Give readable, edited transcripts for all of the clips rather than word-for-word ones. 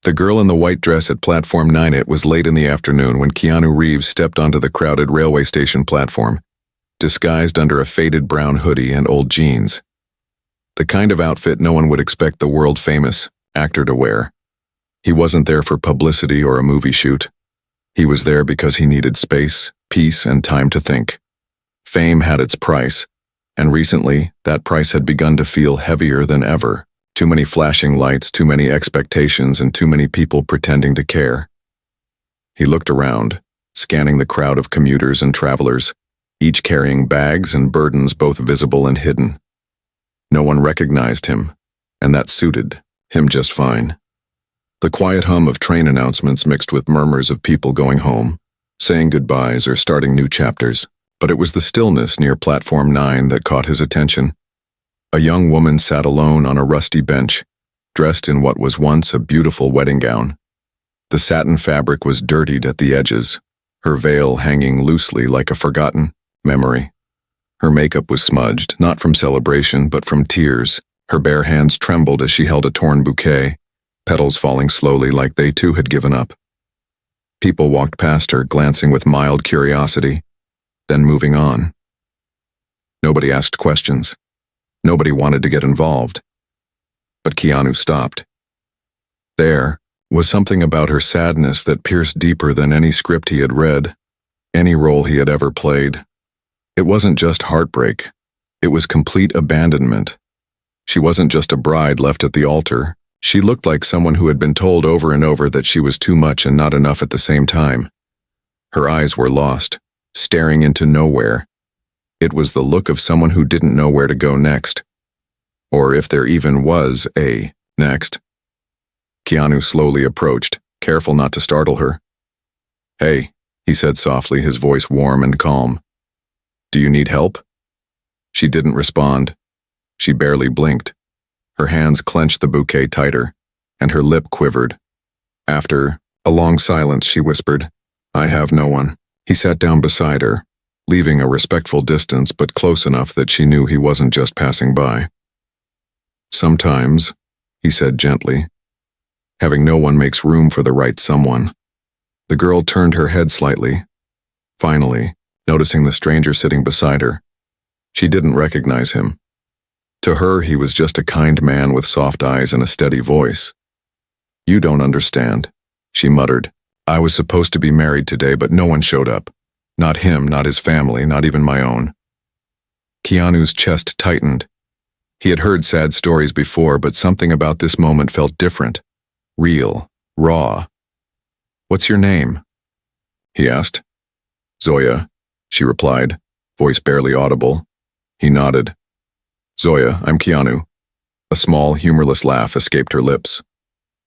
The girl in the white dress at platform 9. It was late in the afternoon when Keanu Reeves stepped onto the crowded railway station platform, disguised under a faded brown hoodie and old jeans. The kind of outfit no one would expect the world-famous actor to wear. He wasn't there for publicity or a movie shoot. He was there because he needed space, peace, and time to think. Fame had its price, and recently, that price had begun to feel heavier than ever. Too many flashing lights, too many expectations, and too many people pretending to care. He looked around, scanning the crowd of commuters and travelers, each carrying bags and burdens both visible and hidden. No one recognized him, and that suited him just fine. The quiet hum of train announcements mixed with murmurs of people going home, saying goodbyes or starting new chapters, but it was the stillness near platform 9 that caught his attention. A young woman sat alone on a rusty bench, dressed in what was once a beautiful wedding gown. The satin fabric was dirtied at the edges, her veil hanging loosely like a forgotten memory. Her makeup was smudged, not from celebration, but from tears. Her bare hands trembled as she held a torn bouquet, petals falling slowly like they too had given up. People walked past her, glancing with mild curiosity, then moving on. Nobody asked questions. Nobody wanted to get involved. But Keanu stopped. There was something about her sadness that pierced deeper than any script he had read, any role he had ever played. It wasn't just heartbreak. It was complete abandonment. She wasn't just a bride left at the altar. She looked like someone who had been told over and over that she was too much and not enough at the same time. Her eyes were lost, staring into nowhere. It was the look of someone who didn't know where to go next. Or if there even was a next. Keanu slowly approached, careful not to startle her. "Hey," he said softly, his voice warm and calm. "Do you need help?" She didn't respond. She barely blinked. Her hands clenched the bouquet tighter, and her lip quivered. After a long silence, she whispered, "I have no one." He sat down beside her, leaving a respectful distance but close enough that she knew he wasn't just passing by. "Sometimes," he said gently, "having no one makes room for the right someone." The girl turned her head slightly, finally, noticing the stranger sitting beside her. She didn't recognize him. To her, he was just a kind man with soft eyes and a steady voice. "You don't understand," she muttered. "I was supposed to be married today, but no one showed up. Not him, not his family, not even my own." Keanu's chest tightened. He had heard sad stories before, but something about this moment felt different. Real. Raw. "What's your name?" he asked. "Zoya," she replied, voice barely audible. He nodded. "Zoya, I'm Keanu." A small, humorless laugh escaped her lips.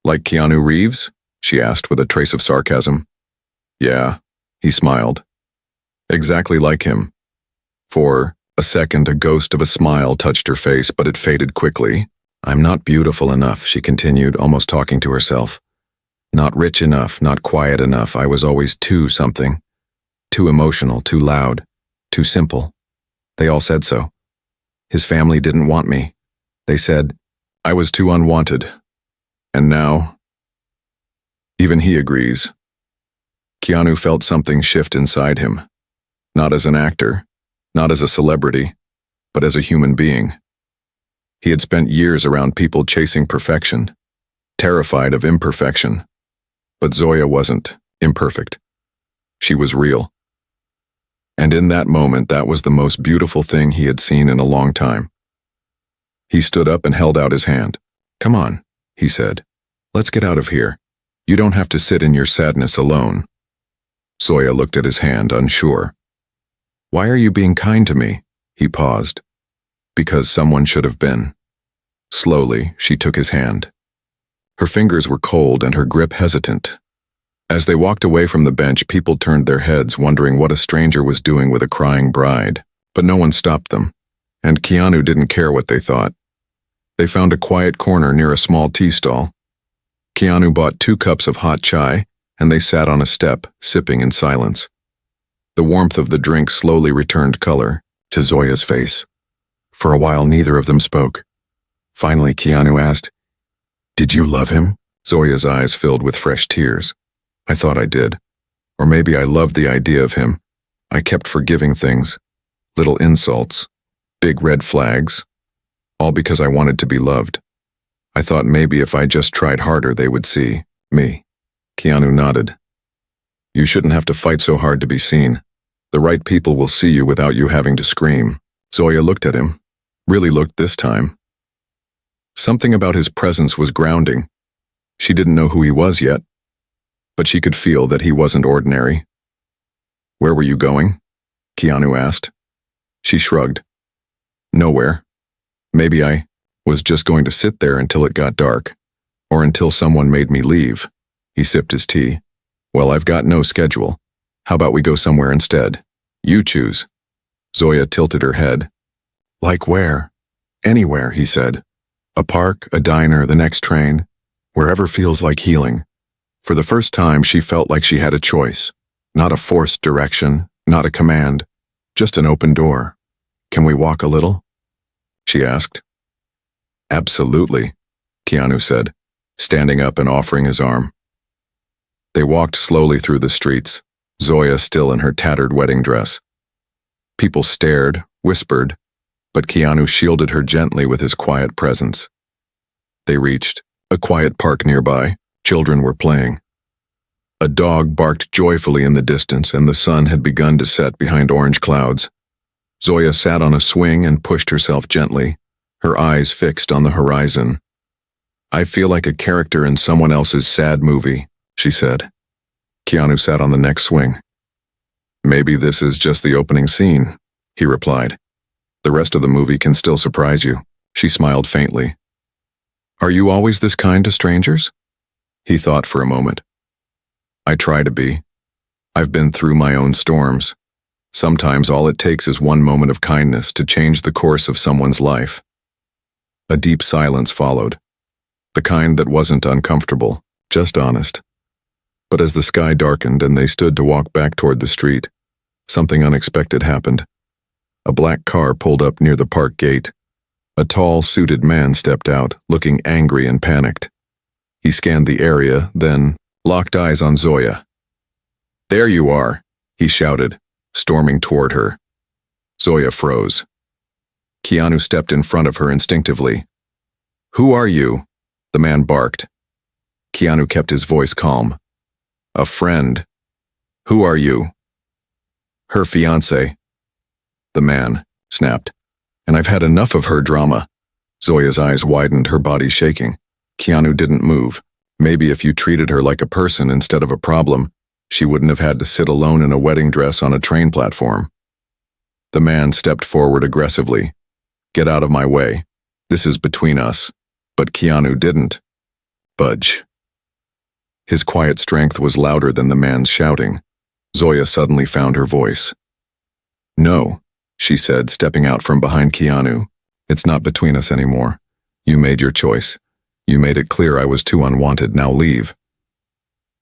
"Like Keanu Reeves?" she asked with a trace of sarcasm. "Yeah," he smiled. "Exactly like him." For a second, a ghost of a smile touched her face, but it faded quickly. "I'm not beautiful enough," she continued, almost talking to herself. "Not rich enough, not quiet enough. I was always too something. Too emotional, too loud, too simple. They all said so. His family didn't want me. They said I was too unwanted. And now, even he agrees." Keanu felt something shift inside him. Not as an actor, not as a celebrity, but as a human being. He had spent years around people chasing perfection, terrified of imperfection. But Zoya wasn't imperfect. She was real. And in that moment, that was the most beautiful thing he had seen in a long time. He stood up and held out his hand. "Come on," he said. "Let's get out of here. You don't have to sit in your sadness alone." Zoya looked at his hand, unsure. "Why are you being kind to me?" He paused. "Because someone should have been." Slowly, she took his hand. Her fingers were cold and her grip hesitant. As they walked away from the bench, people turned their heads, wondering what a stranger was doing with a crying bride. But no one stopped them, and Keanu didn't care what they thought. They found a quiet corner near a small tea stall. Keanu bought 2 cups of hot chai, and they sat on a step, sipping in silence. The warmth of the drink slowly returned color to Zoya's face. For a while, neither of them spoke. Finally, Keanu asked, "Did you love him?" Zoya's eyes filled with fresh tears. I thought I did. Or maybe I loved the idea of him. I kept forgiving things. Little insults. Big red flags. All because I wanted to be loved. I thought maybe if I just tried harder they would see me. Keanu nodded. You shouldn't have to fight so hard to be seen. The right people will see you without you having to scream. Zoya looked at him. Really looked this time. Something about his presence was grounding. She didn't know who he was yet, but she could feel that he wasn't ordinary. Where were you going? Keanu asked. She shrugged. Nowhere. Maybe I was just going to sit there until it got dark, or until someone made me leave. He sipped his tea. Well, I've got no schedule. How about we go somewhere instead? You choose. Zoya tilted her head. Like where? Anywhere, he said. A park, a diner, the next train. Wherever feels like healing. For the first time, she felt like she had a choice. Not a forced direction, not a command. Just an open door. Can we walk a little? She asked. Absolutely, Keanu said, standing up and offering his arm. They walked slowly through the streets, Zoya still in her tattered wedding dress. People stared, whispered, but Keanu shielded her gently with his quiet presence. They reached a quiet park nearby. Children were playing. A dog barked joyfully in the distance, and the sun had begun to set behind orange clouds. Zoya sat on a swing and pushed herself gently, her eyes fixed on the horizon. I feel like a character in someone else's sad movie, she said. Keanu sat on the next swing. Maybe this is just the opening scene, he replied. The rest of the movie can still surprise you. She smiled faintly. Are you always this kind to strangers? He thought for a moment. I try to be. I've been through my own storms. Sometimes all it takes is one moment of kindness to change the course of someone's life. A deep silence followed. The kind that wasn't uncomfortable, just honest. But as the sky darkened and they stood to walk back toward the street, something unexpected happened. A black car pulled up near the park gate. A tall, suited man stepped out, looking angry and panicked. He scanned the area, then locked eyes on Zoya. There you are, he shouted, storming toward her. Zoya froze. Keanu stepped in front of her instinctively. Who are you? The man barked. Keanu kept his voice calm. A friend. Who are you? Her fiancé. The man snapped. And I've had enough of her drama. Zoya's eyes widened, her body shaking. Keanu didn't move. Maybe if you treated her like a person instead of a problem, she wouldn't have had to sit alone in a wedding dress on a train platform. The man stepped forward aggressively. Get out of my way. This is between us. But Keanu didn't budge. His quiet strength was louder than the man's shouting. Zoya suddenly found her voice. No, she said, stepping out from behind Keanu. It's not between us anymore. You made your choice. You made it clear I was too unwanted. Now leave.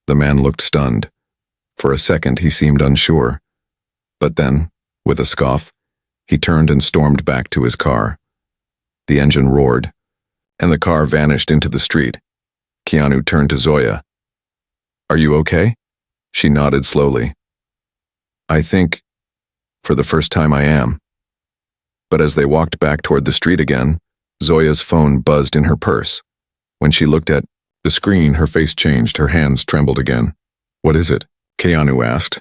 The man looked stunned. For a second he seemed unsure. But then, with a scoff, he turned and stormed back to his car. The engine roared, and the car vanished into the street. Keanu turned to Zoya. Are you okay? She nodded slowly. I think, for the first time I am. But as they walked back toward the street again, Zoya's phone buzzed in her purse. When she looked at the screen, her face changed, her hands trembled again. What is it? Keanu asked.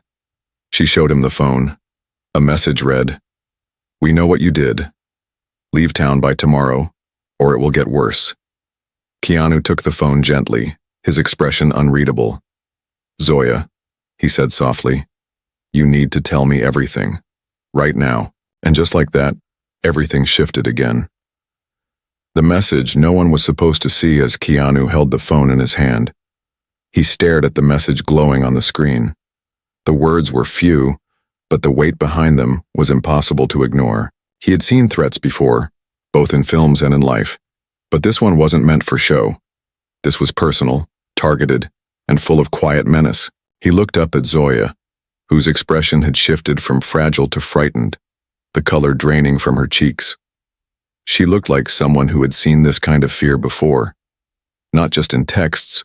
She showed him the phone. A message read, We know what you did. Leave town by tomorrow, or it will get worse. Keanu took the phone gently, his expression unreadable. Zoya, he said softly, you need to tell me everything. Right now. And just like that, everything shifted again. The message no one was supposed to see as Keanu held the phone in his hand. He stared at the message glowing on the screen. The words were few, but the weight behind them was impossible to ignore. He had seen threats before, both in films and in life, but this one wasn't meant for show. This was personal, targeted, and full of quiet menace. He looked up at Zoya, whose expression had shifted from fragile to frightened, the color draining from her cheeks. She looked like someone who had seen this kind of fear before, not just in texts,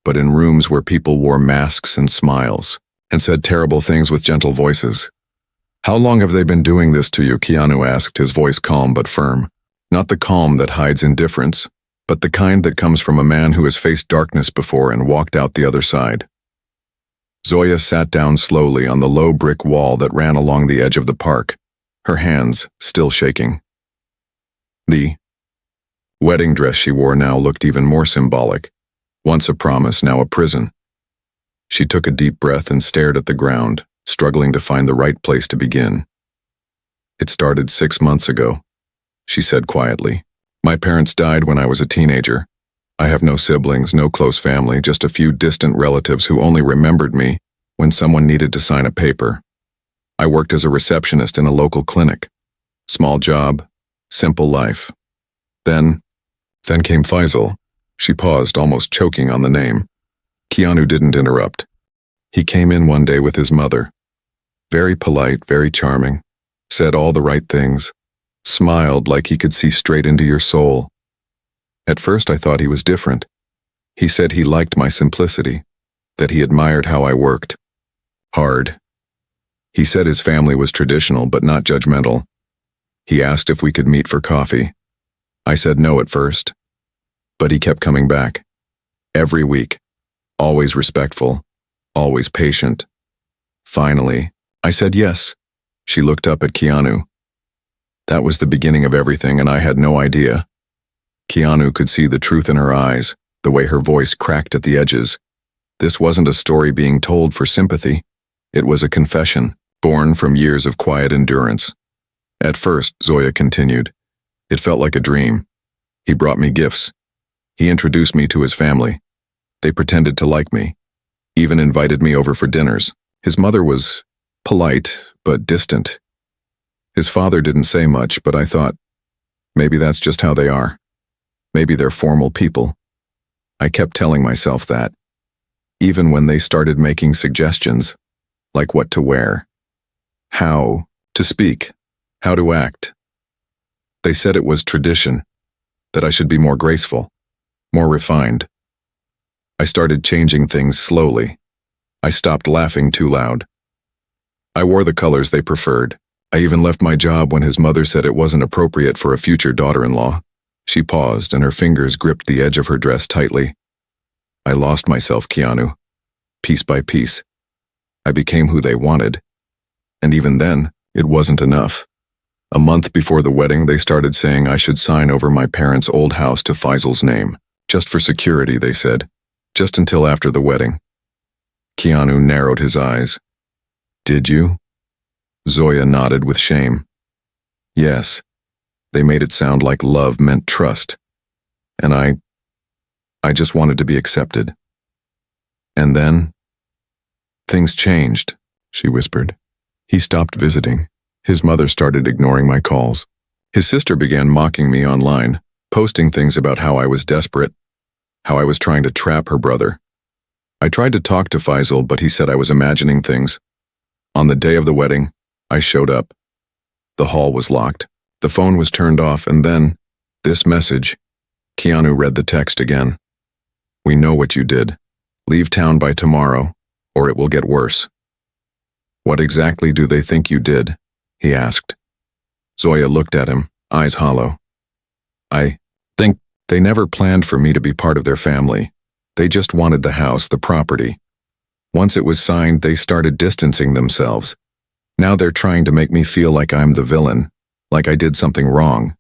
but in rooms where people wore masks and smiles, and said terrible things with gentle voices. "How long have they been doing this to you?" Keanu asked, his voice calm but firm. Not the calm that hides indifference, but the kind that comes from a man who has faced darkness before and walked out the other side. Zoya sat down slowly on the low brick wall that ran along the edge of the park, her hands still shaking. The wedding dress she wore now looked even more symbolic. Once a promise, now a prison. She took a deep breath and stared at the ground, struggling to find the right place to begin. "It started 6 months ago," she said quietly. "My parents died when I was a teenager. I have no siblings, no close family, just a few distant relatives who only remembered me when someone needed to sign a paper. I worked as a receptionist in a local clinic. Small job, simple life. Then came Faisal." She paused, almost choking on the name. Keanu didn't interrupt. He came in one day with his mother. Very polite, very charming, said all the right things, smiled like he could see straight into your soul. At first I thought he was different. He said he liked my simplicity, that he admired how I worked. Hard. He said his family was traditional but not judgmental. He asked if we could meet for coffee. I said no at first, but he kept coming back. Every week. Always respectful, always patient. Finally, I said yes. She looked up at Keanu. That was the beginning of everything, and I had no idea. Keanu could see the truth in her eyes, the way her voice cracked at the edges. This wasn't a story being told for sympathy. It was a confession, born from years of quiet endurance. At first, Zoya continued, it felt like a dream. He brought me gifts. He introduced me to his family. They pretended to like me, even invited me over for dinners. His mother was polite, but distant. His father didn't say much, but I thought, maybe that's just how they are. Maybe they're formal people. I kept telling myself that, even when they started making suggestions, like what to wear, how to speak, how to act. They said it was tradition, that I should be more graceful, more refined. I started changing things slowly. I stopped laughing too loud. I wore the colors they preferred. I even left my job when his mother said it wasn't appropriate for a future daughter-in-law. She paused, and her fingers gripped the edge of her dress tightly. I lost myself, Keanu. Piece by piece. I became who they wanted. And even then, it wasn't enough. A month before the wedding, they started saying I should sign over my parents' old house to Faisal's name. Just for security, they said. Just until after the wedding. Keanu narrowed his eyes. Did you? Zoya nodded with shame. Yes. They made it sound like love meant trust. And I just wanted to be accepted. And then, things changed, she whispered. He stopped visiting. His mother started ignoring my calls. His sister began mocking me online, posting things about how I was desperate, how I was trying to trap her brother. I tried to talk to Faisal, but he said I was imagining things. On the day of the wedding, I showed up. The hall was locked. The phone was turned off, and then, this message. Keanu read the text again. We know what you did. Leave town by tomorrow, or it will get worse. What exactly do they think you did? He asked. Zoya looked at him, eyes hollow. I think they never planned for me to be part of their family. They just wanted the house, the property. Once it was signed, they started distancing themselves. Now they're trying to make me feel like I'm the villain, like I did something wrong.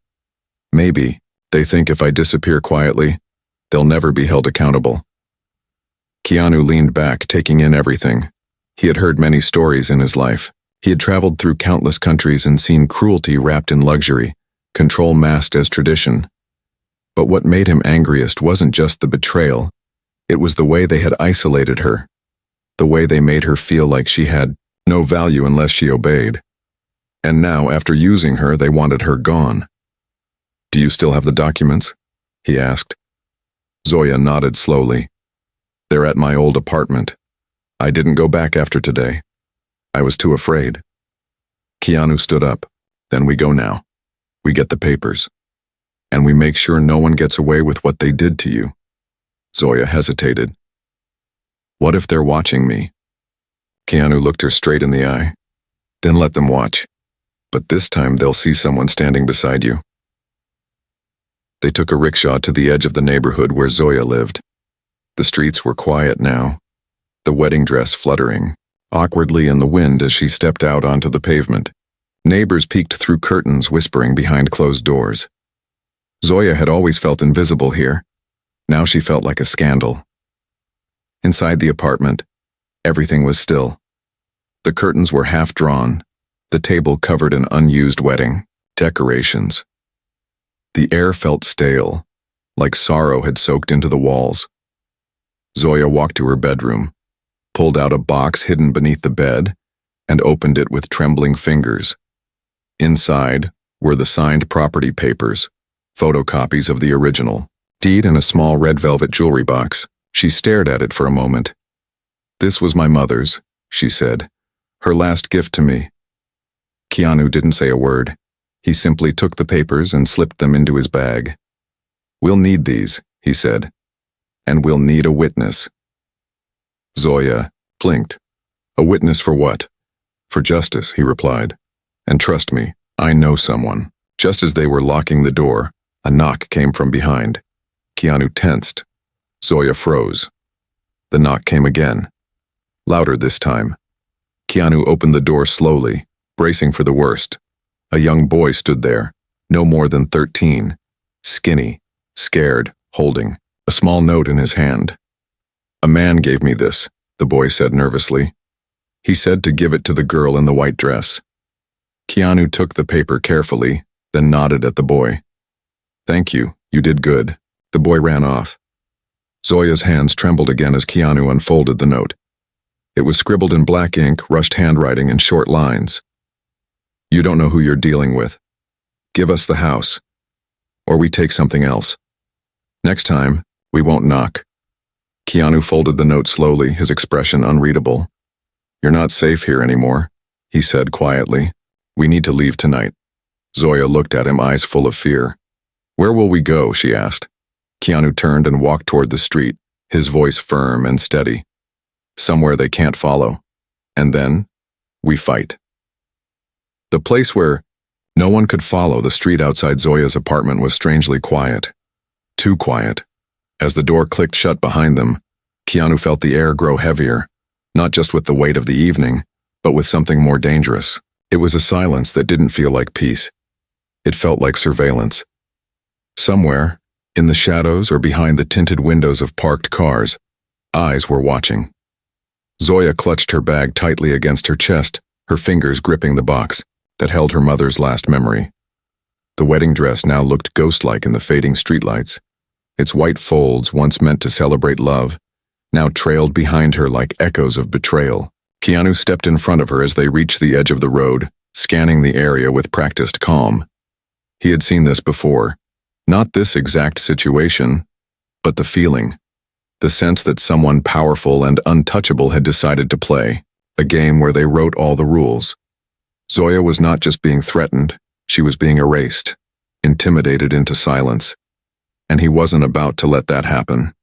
Maybe, they think if I disappear quietly, they'll never be held accountable. Keanu leaned back, taking in everything. He had heard many stories in his life. He had traveled through countless countries and seen cruelty wrapped in luxury, control masked as tradition. But what made him angriest wasn't just the betrayal. It was the way they had isolated her, the way they made her feel like she had no value unless she obeyed. And now, after using her, they wanted her gone. Do you still have the documents? He asked. Zoya nodded slowly. They're at my old apartment. I didn't go back after today. I was too afraid. Keanu stood up. Then we go now. We get the papers. And we make sure no one gets away with what they did to you. Zoya hesitated. What if they're watching me? Keanu looked her straight in the eye. Then let them watch. But this time they'll see someone standing beside you. They took a rickshaw to the edge of the neighborhood where Zoya lived. The streets were quiet now, the wedding dress fluttering awkwardly in the wind as she stepped out onto the pavement. Neighbors peeked through curtains, whispering behind closed doors. Zoya had always felt invisible here. Now she felt like a scandal. Inside the apartment, everything was still. The curtains were half drawn, the table covered in unused wedding decorations. The air felt stale, like sorrow had soaked into the walls. Zoya walked to her bedroom, pulled out a box hidden beneath the bed, and opened it with trembling fingers. Inside were the signed property papers, photocopies of the original, deed in a small red velvet jewelry box. She stared at it for a moment. "This was my mother's," she said, "her last gift to me." Keanu didn't say a word. He simply took the papers and slipped them into his bag. "We'll need these," he said, "and we'll need a witness." Zoya blinked. "A witness for what?" "For justice," he replied. "And trust me, I know someone." Just as they were locking the door, a knock came from behind. Keanu tensed. Zoya froze. The knock came again, louder this time. Keanu opened the door slowly, bracing for the worst. A young boy stood there, no more than 13, skinny, scared, holding a small note in his hand. "A man gave me this," the boy said nervously. "He said to give it to the girl in the white dress." Keanu took the paper carefully, then nodded at the boy. "Thank you, you did good." The boy ran off. Zoya's hands trembled again as Keanu unfolded the note. It was scribbled in black ink, rushed handwriting, and short lines. "You don't know who you're dealing with. Give us the house, or we take something else. Next time, we won't knock." Keanu folded the note slowly, his expression unreadable. "You're not safe here anymore," he said quietly. "We need to leave tonight." Zoya looked at him, eyes full of fear. "Where will we go?" she asked. Keanu turned and walked toward the street, his voice firm and steady. "Somewhere they can't follow. And then, we fight." The place where no one could follow, the street outside Zoya's apartment, was strangely quiet. Too quiet. As the door clicked shut behind them, Keanu felt the air grow heavier, not just with the weight of the evening, but with something more dangerous. It was a silence that didn't feel like peace. It felt like surveillance. Somewhere, in the shadows or behind the tinted windows of parked cars, eyes were watching. Zoya clutched her bag tightly against her chest, her fingers gripping the box that held her mother's last memory. The wedding dress now looked ghost-like in the fading streetlights. Its white folds, once meant to celebrate love, now trailed behind her like echoes of betrayal. Keanu stepped in front of her as they reached the edge of the road, scanning the area with practiced calm. He had seen this before. Not this exact situation, but the feeling. The sense that someone powerful and untouchable had decided to play a game where they wrote all the rules. Zoya was not just being threatened, she was being erased, intimidated into silence. And he wasn't about to let that happen.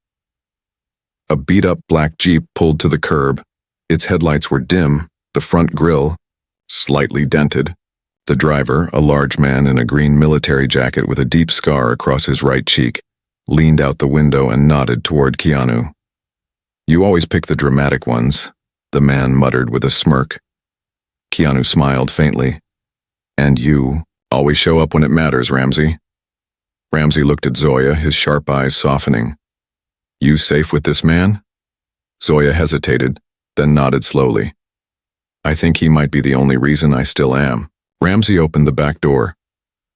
A beat-up black Jeep pulled to the curb. Its headlights were dim, the front grille slightly dented. The driver, a large man in a green military jacket with a deep scar across his right cheek, leaned out the window and nodded toward Keanu. "You always pick the dramatic ones," the man muttered with a smirk. Keanu smiled faintly. "And you always show up when it matters, Ramsey." Ramsey looked at Zoya, his sharp eyes softening. "You safe with this man?" Zoya hesitated, then nodded slowly. "I think he might be the only reason I still am." Ramsey opened the back door.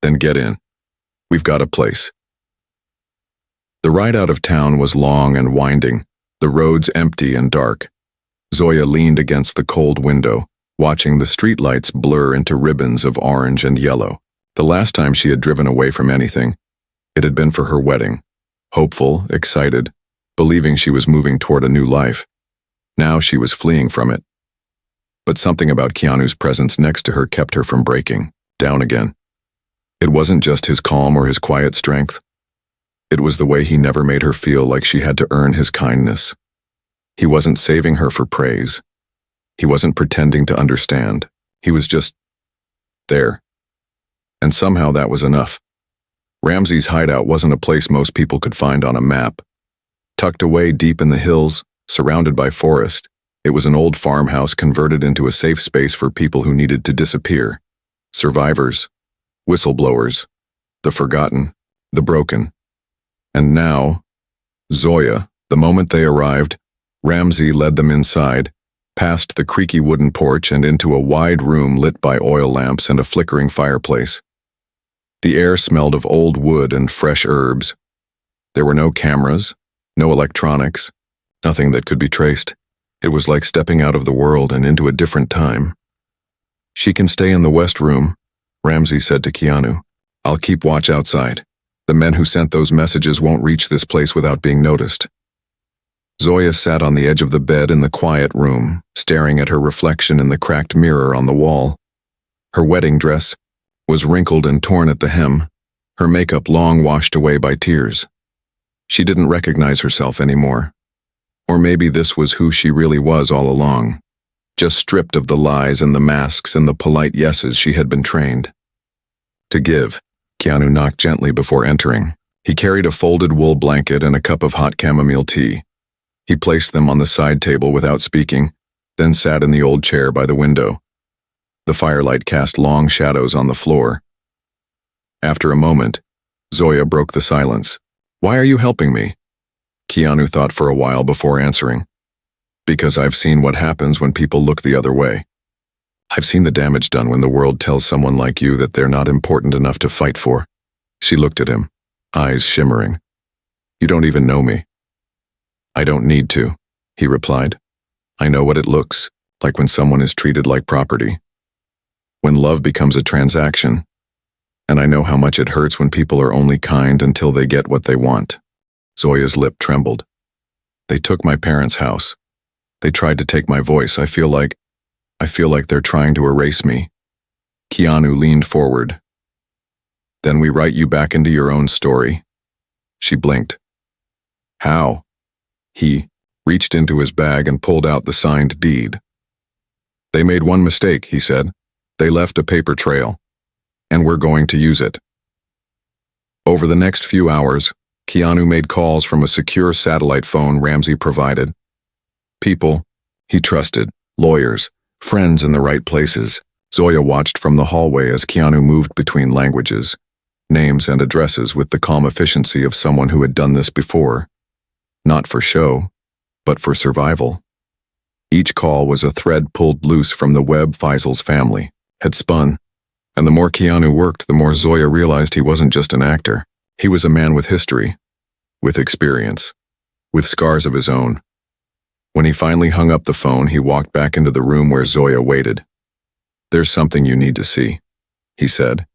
"Then get in. We've got a place." The ride out of town was long and winding, the roads empty and dark. Zoya leaned against the cold window, watching the streetlights blur into ribbons of orange and yellow. The last time she had driven away from anything, it had been for her wedding. Hopeful, excited, believing she was moving toward a new life. Now she was fleeing from it. But something about Keanu's presence next to her kept her from breaking down again. It wasn't just his calm or his quiet strength. It was the way he never made her feel like she had to earn his kindness. He wasn't saving her for praise. He wasn't pretending to understand. He was just there. And somehow that was enough. Ramsey's hideout wasn't a place most people could find on a map. Tucked away deep in the hills, surrounded by forest, it was an old farmhouse converted into a safe space for people who needed to disappear. Survivors, whistleblowers, the forgotten, the broken. And now, Zoya, the moment they arrived, Ramsey led them inside, past the creaky wooden porch and into a wide room lit by oil lamps and a flickering fireplace. The air smelled of old wood and fresh herbs. There were no cameras, no electronics, nothing that could be traced. It was like stepping out of the world and into a different time. "She can stay in the west room," Ramsey said to Keanu. "I'll keep watch outside. The men who sent those messages won't reach this place without being noticed." Zoya sat on the edge of the bed in the quiet room, staring at her reflection in the cracked mirror on the wall. Her wedding dress was wrinkled and torn at the hem, her makeup long washed away by tears. She didn't recognize herself anymore. Or maybe this was who she really was all along, just stripped of the lies and the masks and the polite yeses she had been trained to give. Keanu knocked gently before entering. He carried a folded wool blanket and a cup of hot chamomile tea. He placed them on the side table without speaking, then sat in the old chair by the window. The firelight cast long shadows on the floor. After a moment, Zoya broke the silence. "Why are you helping me?" Keanu thought for a while before answering. "Because I've seen what happens when people look the other way. I've seen the damage done when the world tells someone like you that they're not important enough to fight for." She looked at him, eyes shimmering. "You don't even know me." "I don't need to," he replied. "I know what it looks like when someone is treated like property. When love becomes a transaction. And I know how much it hurts when people are only kind until they get what they want." Zoya's lip trembled. "They took my parents' house. They tried to take my voice. I feel like they're trying to erase me." Keanu leaned forward. "Then we write you back into your own story." She blinked. "How?" He reached into his bag and pulled out the signed deed. "They made one mistake," he said. "They left a paper trail. And we're going to use it." Over the next few hours, Keanu made calls from a secure satellite phone Ramsey provided. People he trusted, lawyers, friends in the right places. Zoya watched from the hallway as Keanu moved between languages, names and addresses with the calm efficiency of someone who had done this before. Not for show, but for survival. Each call was a thread pulled loose from the web Faisal's family had spun. And the more Keanu worked, the more Zoya realized he wasn't just an actor. He was a man with history, with experience, with scars of his own. When he finally hung up the phone, he walked back into the room where Zoya waited. "There's something you need to see," he said.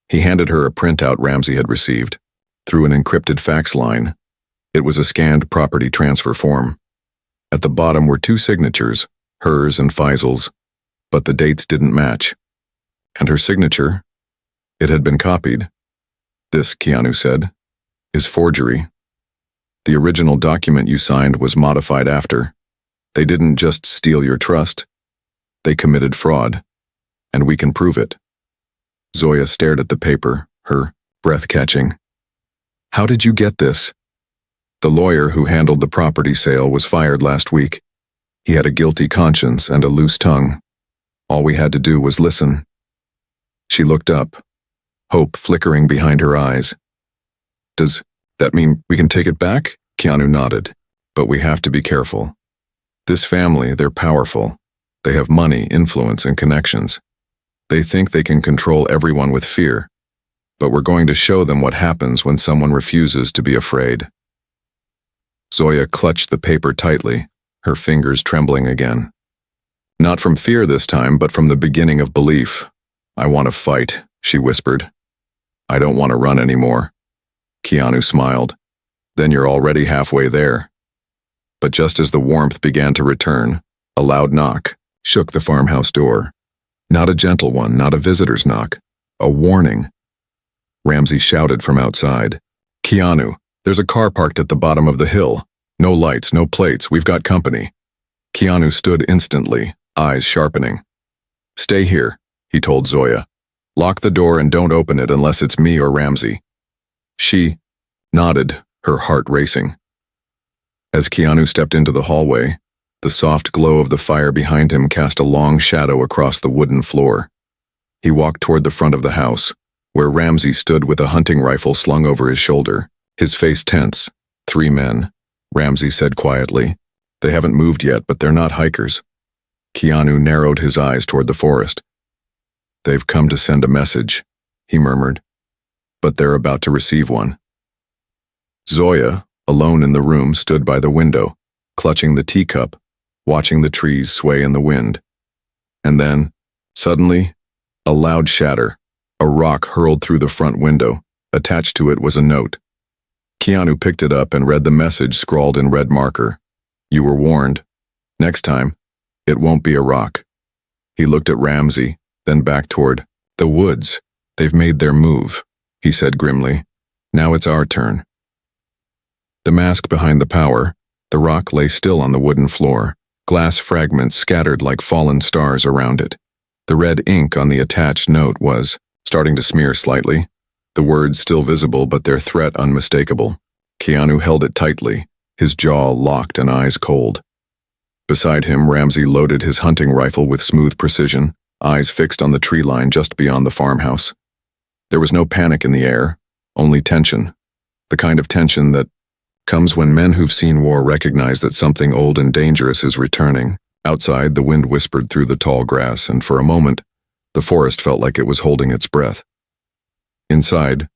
He handed her a printout Ramsey had received, through an encrypted fax line. It was a scanned property transfer form. At the bottom were two signatures, hers and Faisal's, but the dates didn't match. And her signature, it had been copied. "This," Keanu said, "is forgery. The original document you signed was modified after. They didn't just steal your trust. They committed fraud. And we can prove it." Zoya stared at the paper, her breath catching. "How did you get this?" "The lawyer who handled the property sale was fired last week. He had a guilty conscience and a loose tongue. All we had to do was listen." She looked up, hope flickering behind her eyes. "Does that mean we can take it back?" Keanu nodded. "But we have to be careful. This family, they're powerful. They have money, influence, and connections. They think they can control everyone with fear. But we're going to show them what happens when someone refuses to be afraid." Zoya clutched the paper tightly, her fingers trembling again. Not from fear this time, but from the beginning of belief. "I want to fight," she whispered. "I don't want to run anymore." Keanu smiled. "Then you're already halfway there." But just as the warmth began to return, a loud knock shook the farmhouse door. Not a gentle one, not a visitor's knock. A warning. Ramsey shouted from outside. "Keanu, there's a car parked at the bottom of the hill. No lights, no plates, we've got company. Keanu stood instantly, eyes sharpening. Stay here, he told Zoya. Lock the door and don't open it unless it's me or Ramsey. She nodded, her heart racing. As Keanu stepped into the hallway, the soft glow of the fire behind him cast a long shadow across the wooden floor. He walked toward the front of the house, where Ramsey stood with a hunting rifle slung over his shoulder, his face tense. 3 men, Ramsey said quietly. They haven't moved yet, but they're not hikers. Keanu narrowed his eyes toward the forest. They've come to send a message, he murmured, but they're about to receive one. Zoya, alone in the room, stood by the window, clutching the teacup, watching the trees sway in the wind. And then, suddenly, a loud shatter. A rock hurled through the front window. Attached to it was a note. Keanu picked it up and read the message scrawled in red marker. You were warned. Next time, it won't be a rock. He looked at Ramsey, then back toward the woods. They've made their move, he said grimly. Now it's our turn. The mask behind the power, the rock lay still on the wooden floor, glass fragments scattered like fallen stars around it. The red ink on the attached note was starting to smear slightly, the words still visible but their threat unmistakable. Keanu held it tightly, his jaw locked and eyes cold. Beside him, Ramsey loaded his hunting rifle with smooth precision, eyes fixed on the tree line just beyond the farmhouse. There was no panic in the air, only tension, the kind of tension that comes when men who've seen war recognize that something old and dangerous is returning. Outside, the wind whispered through the tall grass, and for a moment, the forest felt like it was holding its breath. Inside,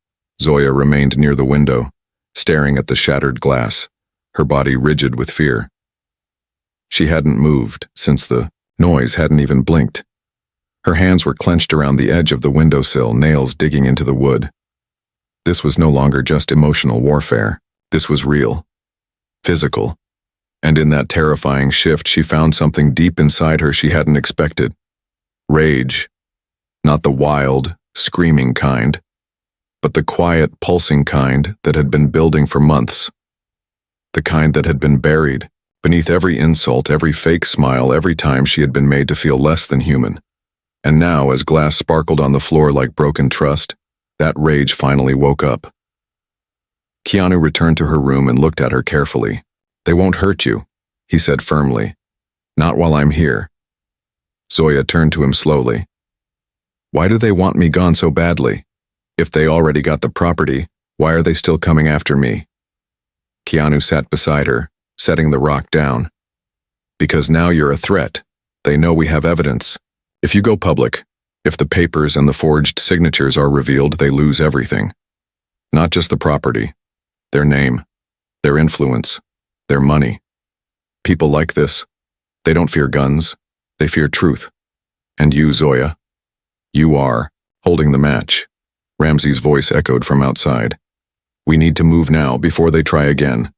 Zoya remained near the window, staring at the shattered glass, her body rigid with fear. She hadn't moved since the noise hadn't even blinked. Her hands were clenched around the edge of the windowsill, nails digging into the wood. This was no longer just emotional warfare. This was real, physical. And in that terrifying shift, she found something deep inside her she hadn't expected. Rage. Not the wild, screaming kind, but the quiet, pulsing kind that had been building for months. The kind that had been buried beneath every insult, every fake smile, every time she had been made to feel less than human. And now, as glass sparkled on the floor like broken trust, that rage finally woke up. Keanu returned to her room and looked at her carefully. They won't hurt you, he said firmly. Not while I'm here. Zoya turned to him slowly. Why do they want me gone so badly? If they already got the property, why are they still coming after me? Keanu sat beside her, setting the rock down. Because now you're a threat. They know we have evidence. If you go public, if the papers and the forged signatures are revealed, they lose everything. Not just the property, their name, their influence, their money. People like this, they don't fear guns, they fear truth. And you, Zoya, you are holding the match. Ramsey's voice echoed from outside. We need to move now before they try again.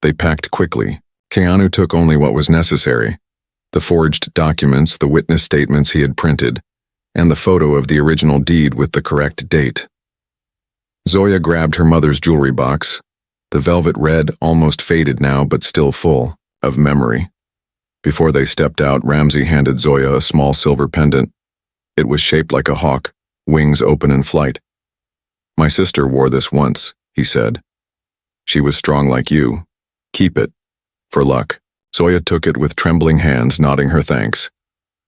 They packed quickly. Keanu took only what was necessary. The forged documents, the witness statements he had printed, and the photo of the original deed with the correct date. Zoya grabbed her mother's jewelry box, the velvet red, almost faded now but still full of memory. Before they stepped out, Ramsey handed Zoya a small silver pendant. It was shaped like a hawk, wings open in flight. My sister wore this once, he said. She was strong like you. Keep it. For luck. Zoya took it with trembling hands, nodding her thanks.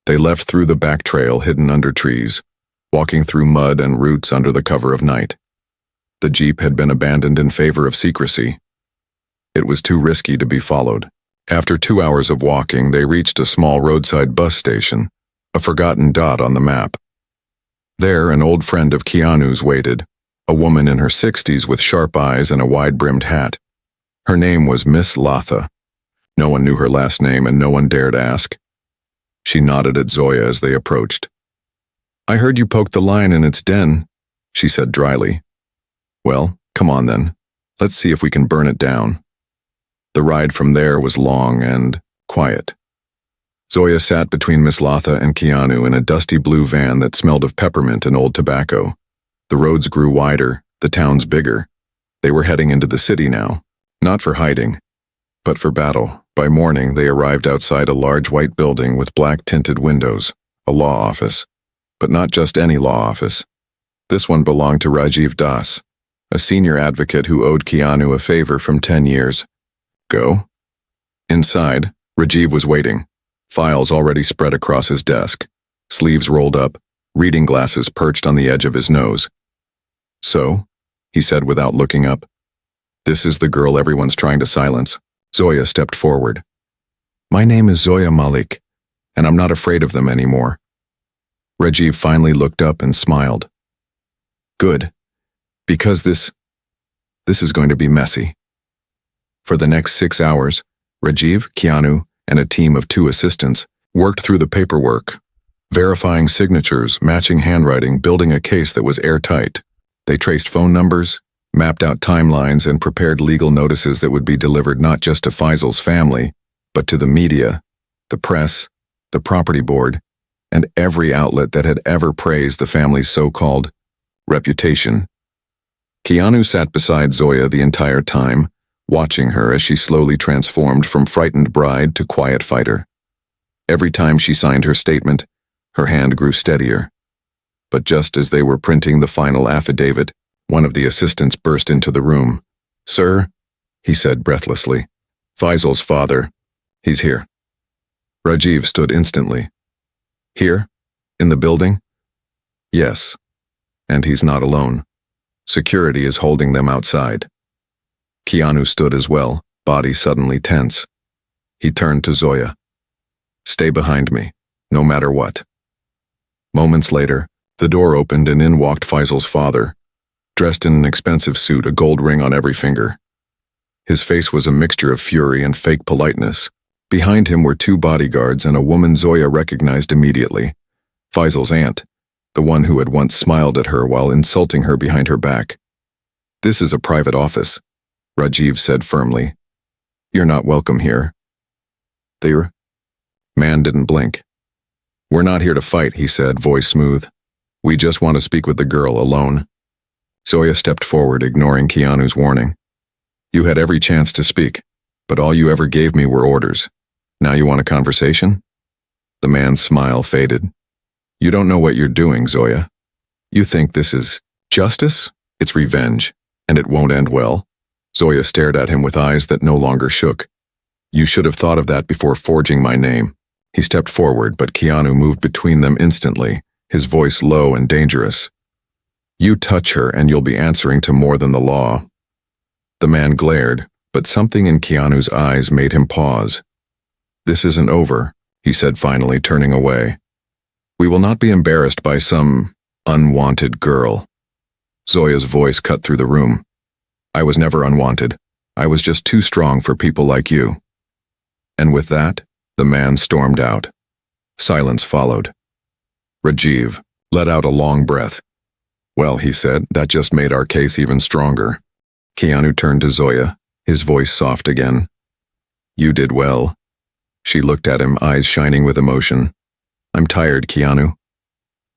They left through the back trail hidden under trees, walking through mud and roots under the cover of night. The jeep had been abandoned in favor of secrecy. It was too risky to be followed. After 2 hours of walking, they reached a small roadside bus station, a forgotten dot on the map. There, an old friend of Keanu's waited, a woman in her 60s with sharp eyes and a wide-brimmed hat. Her name was Miss Latha. No one knew her last name and no one dared ask. She nodded at Zoya as they approached. I heard you poked the lion in its den, she said dryly. Well, come on then. Let's see if we can burn it down. The ride from there was long and quiet. Zoya sat between Miss Latha and Keanu in a dusty blue van that smelled of peppermint and old tobacco. The roads grew wider, the towns bigger. They were heading into the city now, not for hiding, but for battle. By morning, they arrived outside a large white building with black-tinted windows, a law office. But not just any law office. This one belonged to Rajiv Das, a senior advocate who owed Keanu a favor from 10 years. Go. Inside, Rajiv was waiting, files already spread across his desk, sleeves rolled up, reading glasses perched on the edge of his nose. So, he said without looking up. This is the girl everyone's trying to silence. Zoya stepped forward. My name is Zoya Malik, and I'm not afraid of them anymore. Rajiv finally looked up and smiled. Good, because this is going to be messy. For the next 6 hours, Rajiv, Keanu, and a team of 2 assistants worked through the paperwork, verifying signatures, matching handwriting, building a case that was airtight. They traced phone numbers, mapped out timelines, and prepared legal notices that would be delivered not just to Faisal's family, but to the media, the press, the property board, and every outlet that had ever praised the family's so-called reputation. Keanu sat beside Zoya the entire time, watching her as she slowly transformed from frightened bride to quiet fighter. Every time she signed her statement, her hand grew steadier. But just as they were printing the final affidavit, one of the assistants burst into the room. Sir, he said breathlessly. Faisal's father. He's here. Rajiv stood instantly. Here? In the building? Yes. And he's not alone. Security is holding them outside. Keanu stood as well, body suddenly tense. He turned to Zoya. Stay behind me, no matter what. Moments later, the door opened and in walked Faisal's father, dressed in an expensive suit, a gold ring on every finger. His face was a mixture of fury and fake politeness. Behind him were 2 bodyguards and a woman Zoya recognized immediately, Faisal's aunt, the one who had once smiled at her while insulting her behind her back. This is a private office, Rajiv said firmly. You're not welcome here. The man didn't blink. We're not here to fight, he said, voice smooth. We just want to speak with the girl alone. Zoya stepped forward, ignoring Keanu's warning. You had every chance to speak, but all you ever gave me were orders. Now you want a conversation? The man's smile faded. You don't know what you're doing, Zoya. You think this is justice? It's revenge, and it won't end well. Zoya stared at him with eyes that no longer shook. You should have thought of that before forging my name. He stepped forward, but Keanu moved between them instantly, his voice low and dangerous. You touch her and you'll be answering to more than the law. The man glared, but something in Keanu's eyes made him pause. This isn't over, he said finally, turning away. We will not be embarrassed by some unwanted girl. Zoya's voice cut through the room. I was never unwanted. I was just too strong for people like you. And with that, the man stormed out. Silence followed. Rajiv let out a long breath. Well, he said, that just made our case even stronger. Keanu turned to Zoya, his voice soft again. You did well. She looked at him, eyes shining with emotion. I'm tired, Keanu.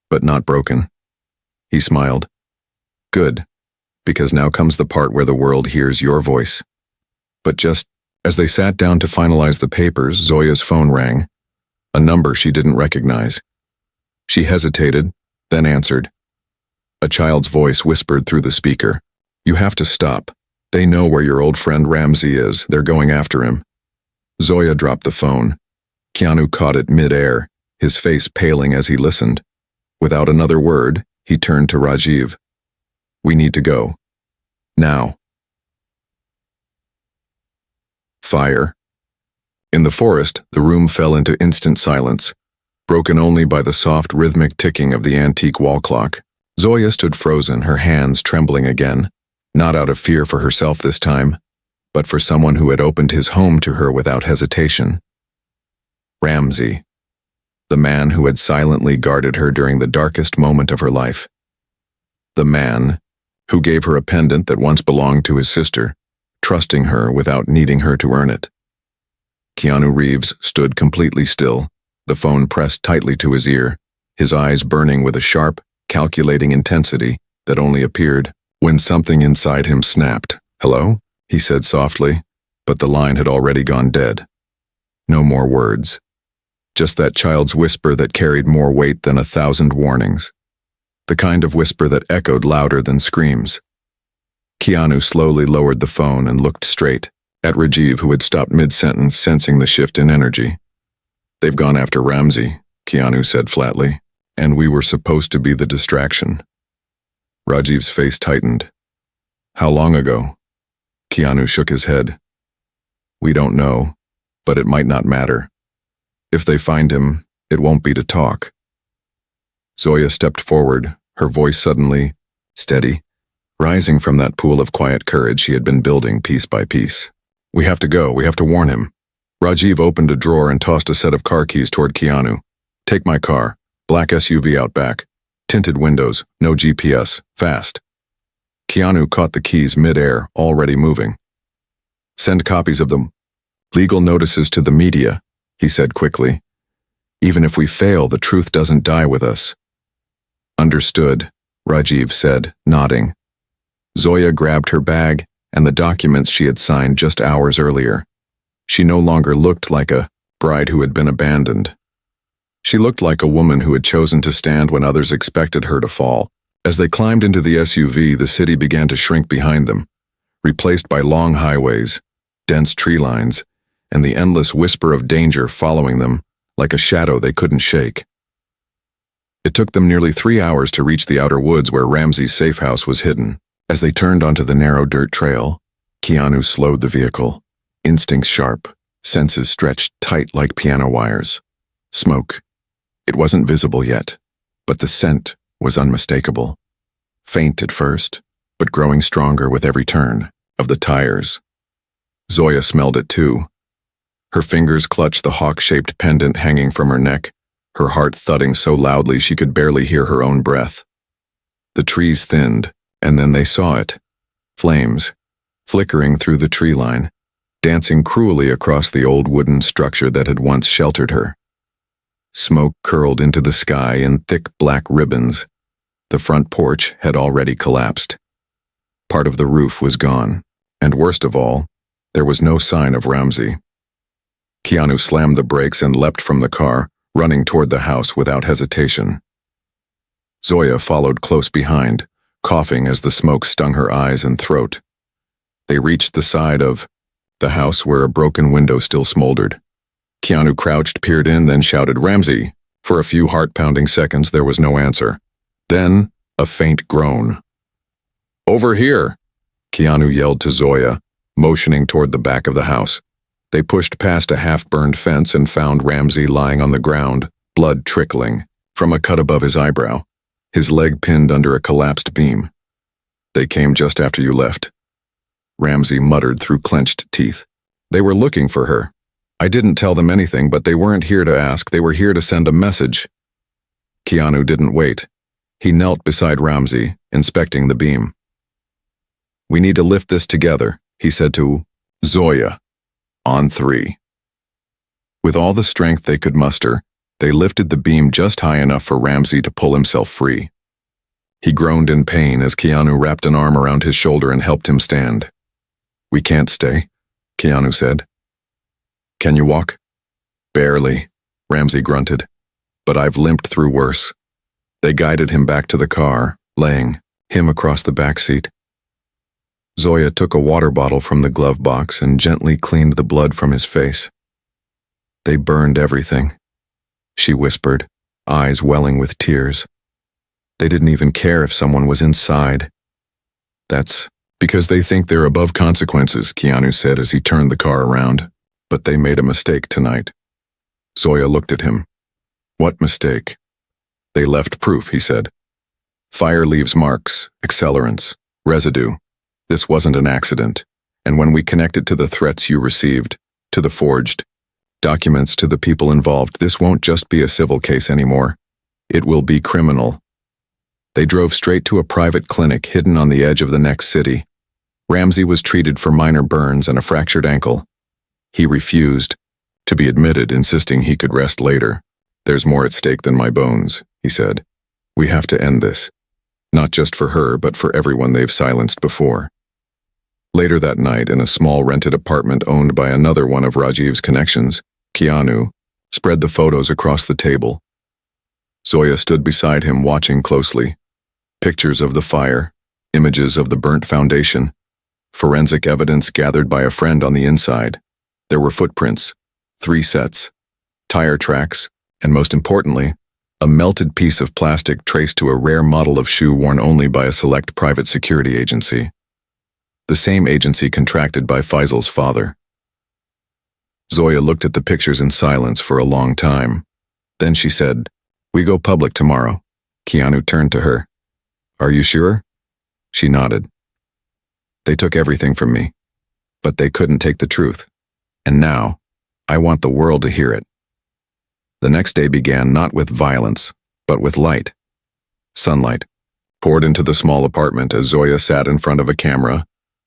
But not broken. He smiled. Good, because now comes the part where the world hears your voice. But just as they sat down to finalize the papers, Zoya's phone rang. A number she didn't recognize. She hesitated, then answered. A child's voice whispered through the speaker. You have to stop. They know where your old friend Ramsey is. They're going after him. Zoya dropped the phone. Keanu caught it mid-air, his face paling as he listened. Without another word, he turned to Rajiv. We need to go. Now. Fire. In the forest, the room fell into instant silence, broken only by the soft rhythmic ticking of the antique wall clock. Zoya stood frozen, her hands trembling again, not out of fear for herself this time, but for someone who had opened his home to her without hesitation. Ramsey, the man who had silently guarded her during the darkest moment of her life. The man who gave her a pendant that once belonged to his sister, trusting her without needing her to earn it. KeanuReeves stood completely still, the phone pressed tightly to his ear, his eyes burning with a sharp, calculating intensity that only appeared when something inside him snapped. Hello? He said softly. but the line had already gone dead. No more words. Just that child's whisper that carried more weight than 1,000 warnings. The kind of whisper that echoed louder than screams. Keanu slowly lowered the phone and looked straight at Rajiv, who had stopped mid-sentence, sensing the shift in energy. "They've gone after Ramsey," Keanu said flatly, "and we were supposed to be the distraction." Rajiv's face tightened. "How long ago?" Keanu shook his head. "We don't know, but it might not matter. If they find him, it won't be to talk." Zoya stepped forward, her voice suddenly steady, rising from that pool of quiet courage she had been building piece by piece. "We have to go. We have to warn him." Rajiv opened a drawer and tossed a set of car keys toward Keanu. "Take my car. Black SUV out back. Tinted windows. No GPS. Fast." Keanu caught the keys mid-air, already moving. "Send copies of them. Legal notices to the media," he said quickly. "Even if we fail, the truth doesn't die with us." "Understood," Rajiv said, nodding. Zoya grabbed her bag and the documents she had signed just hours earlier. She no longer looked like a bride who had been abandoned. She looked like a woman who had chosen to stand when others expected her to fall. As they climbed into the SUV, the city began to shrink behind them, replaced by long highways, dense tree lines, and the endless whisper of danger following them like a shadow they couldn't shake. It took them nearly 3 hours to reach the outer woods where Ramsey's safe house was hidden. As they turned onto the narrow dirt trail, Keanu slowed the vehicle, instincts sharp, senses stretched tight like piano wires. Smoke. It wasn't visible yet, but the scent was unmistakable. Faint at first, but growing stronger with every turn of the tires. Zoya smelled it too. Her fingers clutched the hawk-shaped pendant hanging from her neck, her heart thudding so loudly she could barely hear her own breath. The trees thinned, and then they saw it. Flames, flickering through the tree line, dancing cruelly across the old wooden structure that had once sheltered her. Smoke curled into the sky in thick black ribbons. The front porch had already collapsed. Part of the roof was gone, and worst of all, there was no sign of Ramsey. Keanu slammed the brakes and leapt from the car, running toward the house without hesitation. Zoya followed close behind, coughing as the smoke stung her eyes and throat. They reached the side of the house where a broken window still smoldered. Keanu crouched, peered in, then shouted, "Ramsey!" For a few heart-pounding seconds there was no answer. Then, a faint groan. "Over here!" Keanu yelled to Zoya, motioning toward the back of the house. They pushed past a half-burned fence and found Ramsey lying on the ground, blood trickling from a cut above his eyebrow, his leg pinned under a collapsed beam. "They came just after you left," Ramsey muttered through clenched teeth. "They were looking for her. I didn't tell them anything, but they weren't here to ask, they were here to send a message." Keanu didn't wait. He knelt beside Ramsey, inspecting the beam. "We need to lift this together," he said to Zoya. "On 3. With all the strength they could muster, they lifted the beam just high enough for Ramsey to pull himself free. He groaned in pain as Keanu wrapped an arm around his shoulder and helped him stand. "We can't stay," Keanu said. "Can you walk?" "Barely," Ramsey grunted. "But I've limped through worse." They guided him back to the car, laying him across the back seat. Zoya took a water bottle from the glove box and gently cleaned the blood from his face. "They burned everything," she whispered, eyes welling with tears. "They didn't even care if someone was inside." "That's because they think they're above consequences," Keanu said as he turned the car around. "But they made a mistake tonight." Zoya looked at him. "What mistake?" "They left proof," he said. "Fire leaves marks, accelerants, residue. This wasn't an accident, and when we connect it to the threats you received, to the forged documents, to the people involved, this won't just be a civil case anymore. It will be criminal." They drove straight to a private clinic hidden on the edge of the next city. Ramsey was treated for minor burns and a fractured ankle. He refused to be admitted, insisting he could rest later. "There's more at stake than my bones," he said. "We have to end this. Not just for her, but for everyone they've silenced before." Later that night, in a small rented apartment owned by another one of Rajiv's connections, Keanu spread the photos across the table. Zoya stood beside him, watching closely. Pictures of the fire, images of the burnt foundation, forensic evidence gathered by a friend on the inside. There were footprints, 3 sets, tire tracks, and most importantly, a melted piece of plastic traced to a rare model of shoe worn only by a select private security agency. The same agency contracted by Faisal's father. Zoya looked at the pictures in silence for a long time. Then she said, "We go public tomorrow." Keanu turned to her. "Are you sure?" She nodded. "They took everything from me, but they couldn't take the truth. And now, I want the world to hear it." The next day began not with violence, but with light. Sunlight poured into the small apartment as Zoya sat in front of a camera,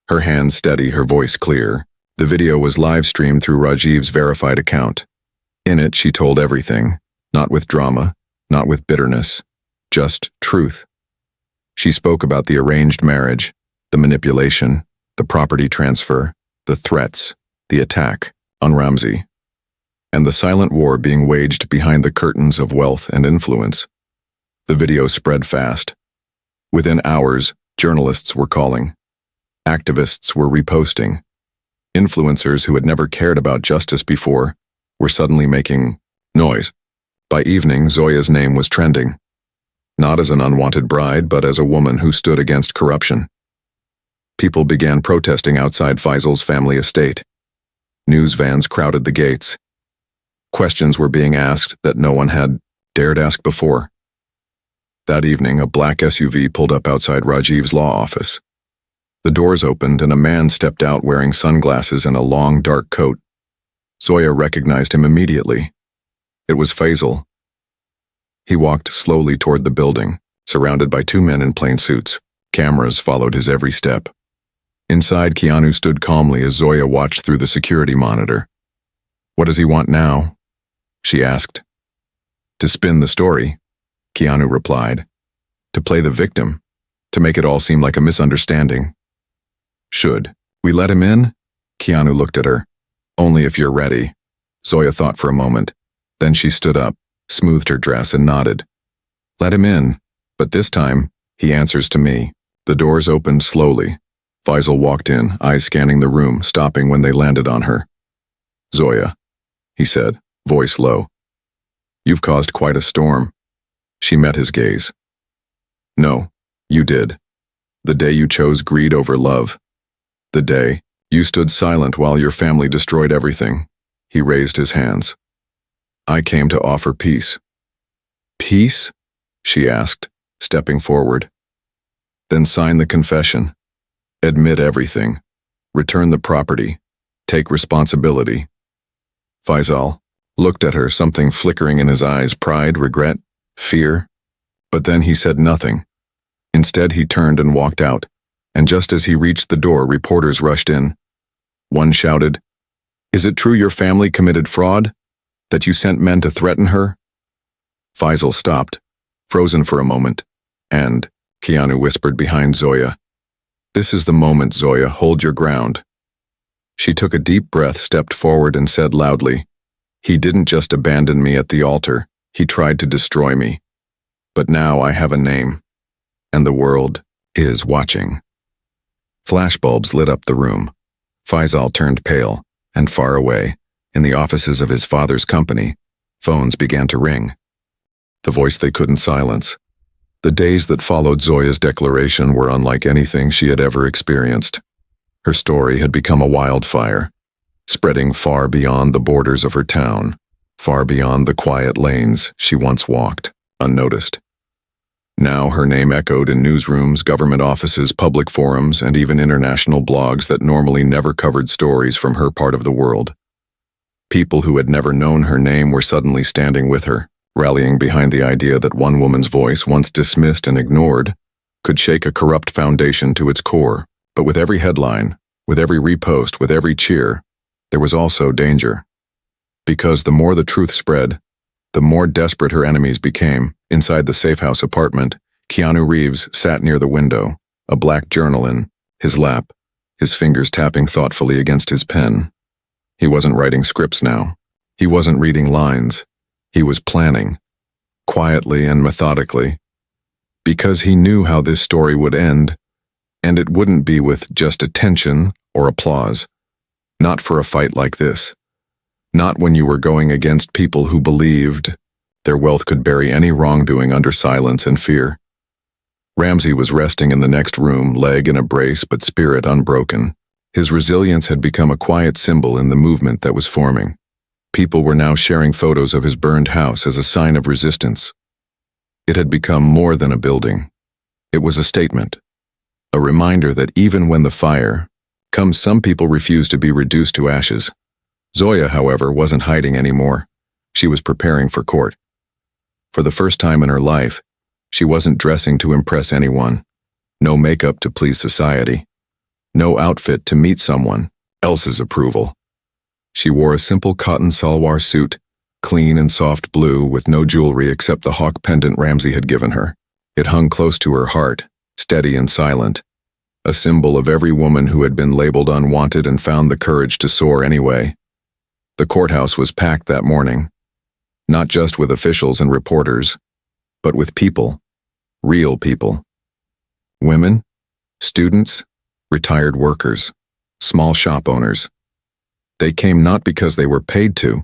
her hands steady, her voice clear. The video was live-streamed through Rajiv's verified account. In it, she told everything, not with drama, not with bitterness, just truth. She spoke about the arranged marriage, the manipulation, the property transfer, the threats, the attack on Ramsey, and the silent war being waged behind the curtains of wealth and influence. The video spread fast. Within hours, journalists were calling. Activists were reposting. Influencers who had never cared about justice before were suddenly making noise. By evening, Zoya's name was trending. Not as an unwanted bride, but as a woman who stood against corruption. People began protesting outside Faisal's family estate. News vans crowded the gates. Questions were being asked that no one had dared ask before. That evening, a black SUV pulled up outside Rajiv's law office. The doors opened and a man stepped out wearing sunglasses and a long, dark coat. Zoya recognized him immediately. It was Faisal. He walked slowly toward the building, surrounded by 2 men in plain suits. Cameras followed his every step. Inside, Keanu stood calmly as Zoya watched through the security monitor. "What does he want now?" she asked. "To spin the story," Keanu replied. "To play the victim, to make it all seem like a misunderstanding." "Should we let him in?" Keanu looked at her. "Only if you're ready." Zoya thought for a moment. Then she stood up, smoothed her dress, and nodded. "Let him in, but this time, he answers to me." The doors opened slowly. Faisal walked in, eyes scanning the room, stopping when they landed on her. "Zoya," he said, voice low. "You've caused quite a storm." She met his gaze. "No, you did. The day you chose greed over love. The day you stood silent while your family destroyed everything." He raised his hands. "I came to offer peace." "Peace?" she asked, stepping forward. "Then sign the confession. Admit everything. Return the property. Take responsibility." Faisal looked at her, something flickering in his eyes, pride, regret, fear. But then he said nothing. Instead, he turned and walked out, and just as he reached the door, reporters rushed in. One shouted, "Is it true your family committed fraud? That you sent men to threaten her?" Faisal stopped, frozen for a moment, and Keanu whispered behind Zoya, "This is the moment, Zoya, hold your ground." She took a deep breath, stepped forward, and said loudly, "He didn't just abandon me at the altar, he tried to destroy me. But now I have a name, and the world is watching." Flashbulbs lit up the room. Faisal turned pale, and far away, in the offices of his father's company, phones began to ring. The voice they couldn't silence. The days that followed Zoya's declaration were unlike anything she had ever experienced. Her story had become a wildfire, spreading far beyond the borders of her town, far beyond the quiet lanes she once walked, unnoticed. Now her name echoed in newsrooms, government offices, public forums, and even international blogs that normally never covered stories from her part of the world. People who had never known her name were suddenly standing with her, rallying behind the idea that one woman's voice, once dismissed and ignored, could shake a corrupt foundation to its core. But with every headline, with every repost, with every cheer, there was also danger. Because the more the truth spread, the more desperate her enemies became. Inside the safe-house apartment, Keanu Reeves sat near the window, a black journal in his lap, his fingers tapping thoughtfully against his pen. He wasn't writing scripts now. He wasn't reading lines. He was planning, quietly and methodically, because he knew how this story would end, and it wouldn't be with just attention or applause. Not for a fight like this. Not when you were going against people who believed their wealth could bury any wrongdoing under silence and fear. Ramsey was resting in the next room, leg in a brace but spirit unbroken. His resilience had become a quiet symbol in the movement that was forming. People were now sharing photos of his burned house as a sign of resistance. It had become more than a building. It was a statement. A reminder that even when the fire comes, some people refuse to be reduced to ashes. Zoya, however, wasn't hiding anymore. She was preparing for court. For the first time in her life, she wasn't dressing to impress anyone. No makeup to please society. No outfit to meet someone else's approval. She wore a simple cotton salwar suit, clean and soft blue, with no jewelry except the hawk pendant Ramsey had given her. It hung close to her heart, steady and silent, a symbol of every woman who had been labeled unwanted and found the courage to soar anyway. The courthouse was packed that morning, not just with officials and reporters, but with people, real people. Women, students, retired workers, small shop owners. They came not because they were paid to.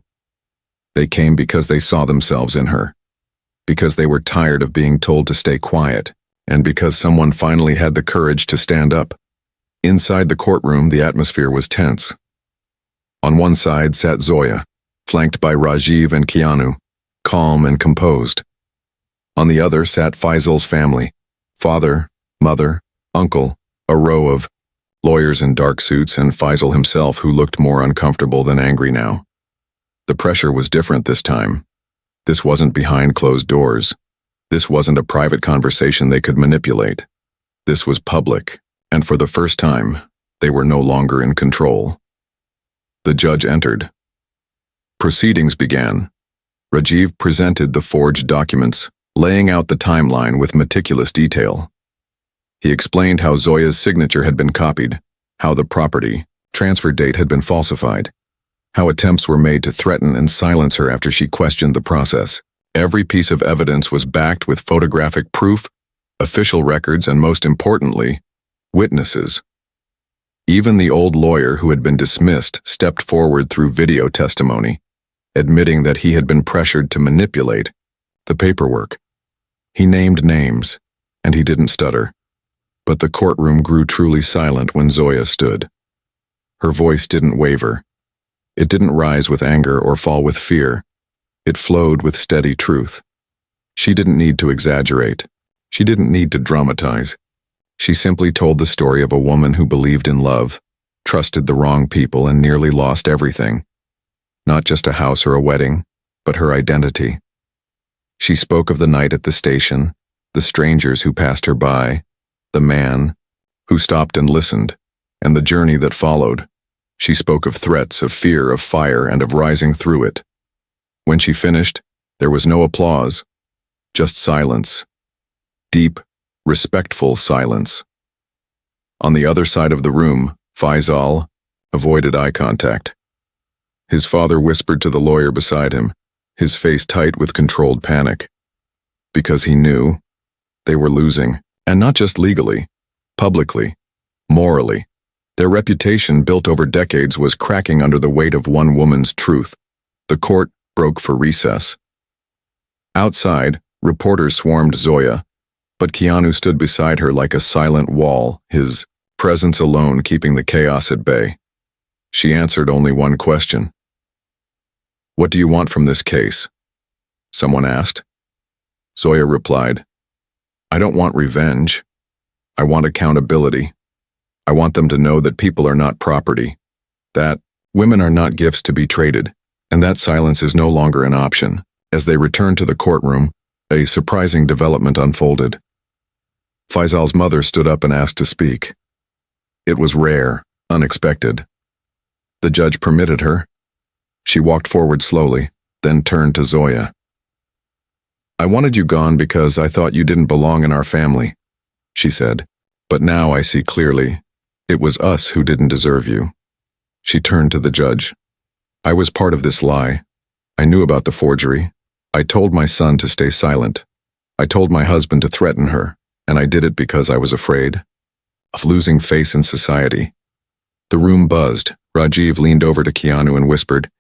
They came because they saw themselves in her, because they were tired of being told to stay quiet, and because someone finally had the courage to stand up. Inside the courtroom, the atmosphere was tense. On one side sat Zoya, flanked by Rajiv and Keanu, calm and composed. On the other sat Faisal's family, father, mother, uncle, a row of lawyers in dark suits, and Faisal himself, who looked more uncomfortable than angry now. The pressure was different this time. This wasn't behind closed doors. This wasn't a private conversation they could manipulate. This was public, and for the first time, they were no longer in control. The judge entered. Proceedings began. Rajiv presented the forged documents, laying out the timeline with meticulous detail. He explained how Zoya's signature had been copied, how the property transfer date had been falsified, how attempts were made to threaten and silence her after she questioned the process. Every piece of evidence was backed with photographic proof, official records, and most importantly, witnesses. Even the old lawyer who had been dismissed stepped forward through video testimony, admitting that he had been pressured to manipulate the paperwork. He named names, and he didn't stutter. But the courtroom grew truly silent when Zoya stood. Her voice didn't waver. It didn't rise with anger or fall with fear. It flowed with steady truth. She didn't need to exaggerate. She didn't need to dramatize. She simply told the story of a woman who believed in love, trusted the wrong people, and nearly lost everything. Not just a house or a wedding, but her identity. She spoke of the night at the station, the strangers who passed her by, the man who stopped and listened, and the journey that followed. She spoke of threats, of fear, of fire, and of rising through it. When she finished, there was no applause, just silence. Deep, respectful silence. On the other side of the room, Faisal avoided eye contact. His father whispered to the lawyer beside him, his face tight with controlled panic. Because he knew they were losing. And not just legally, publicly, morally. Their reputation, built over decades, was cracking under the weight of one woman's truth. The court broke for recess. Outside, reporters swarmed Zoya, but Keanu stood beside her like a silent wall, his presence alone keeping the chaos at bay. She answered only one question. "What do you want from this case?" someone asked. Zoya replied, "I don't want revenge. I want accountability. I want them to know that people are not property, that women are not gifts to be traded, and that silence is no longer an option." As they returned to the courtroom, a surprising development unfolded. Faisal's mother stood up and asked to speak. It was rare, unexpected. The judge permitted her. She walked forward slowly, then turned to Zoya. "I wanted you gone because I thought you didn't belong in our family," she said. "But now I see clearly. It was us who didn't deserve you. She turned to the judge. I was part of this lie. I knew about the forgery. I told my son to stay silent. I told my husband to threaten her, and I did it because I was afraid of losing face in society. The room buzzed. Rajiv leaned over to Keanu and whispered,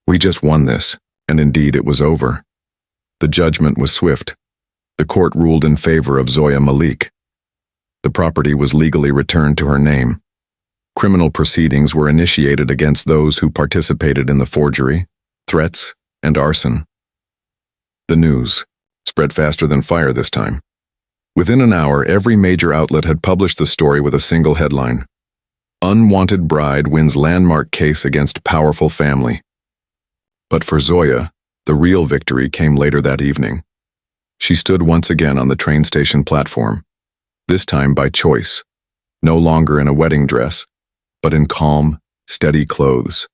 "We just won this," and indeed it was over. The judgment was swift. The court ruled in favor of Zoya Malik. The property was legally returned to her name. Criminal proceedings were initiated against those who participated in the forgery, threats, and arson. The news spread faster than fire this time. Within an hour, every major outlet had published the story with a single headline: Unwanted bride wins landmark case against powerful family. But for Zoya, the real victory came later that evening. She stood once again on the train station platform, this time by choice, no longer in a wedding dress, but in calm, steady clothes,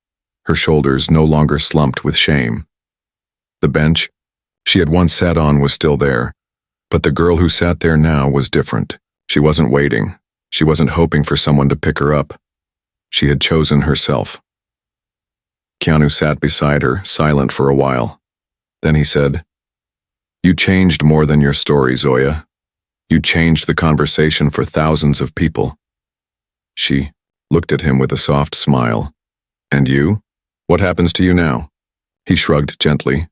her shoulders no longer slumped with shame. The bench she had once sat on was still there, but the girl who sat there now was different. She wasn't waiting. She wasn't hoping for someone to pick her up. She had chosen herself. Keanu sat beside her, silent for a while. Then he said, "You changed more than your story, Zoya. You changed the conversation for thousands of people." She looked at him with a soft smile. "And you? What happens to you now?" He shrugged gently.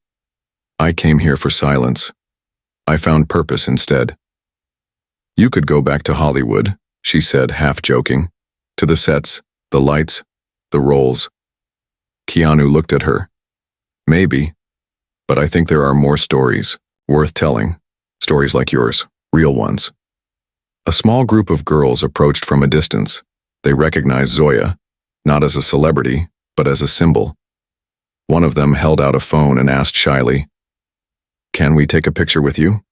"I came here for silence. I found purpose instead." "You could go back to Hollywood," she said, half joking. "To the sets, the lights, the roles." Keanu looked at her. "Maybe, but I think there are more stories worth telling. Stories like yours, real ones." A small group of girls approached from a distance. They recognized Zoya, not as a celebrity, but as a symbol. One of them held out a phone and asked shyly, "Can we take a picture with you?"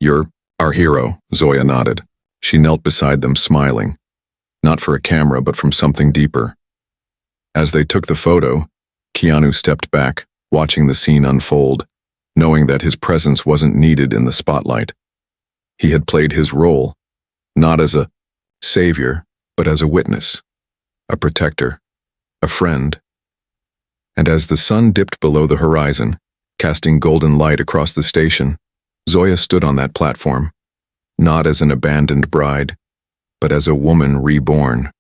"You're our hero," Zoya nodded. She knelt beside them, smiling, not for a camera but from something deeper. As they took the photo, Keanu stepped back, watching the scene unfold, knowing that his presence wasn't needed in the spotlight. He had played his role, not as a savior, but as a witness, a protector, a friend. And as the sun dipped below the horizon, casting golden light across the station, Zoya stood on that platform, not as an abandoned bride, but as a woman reborn.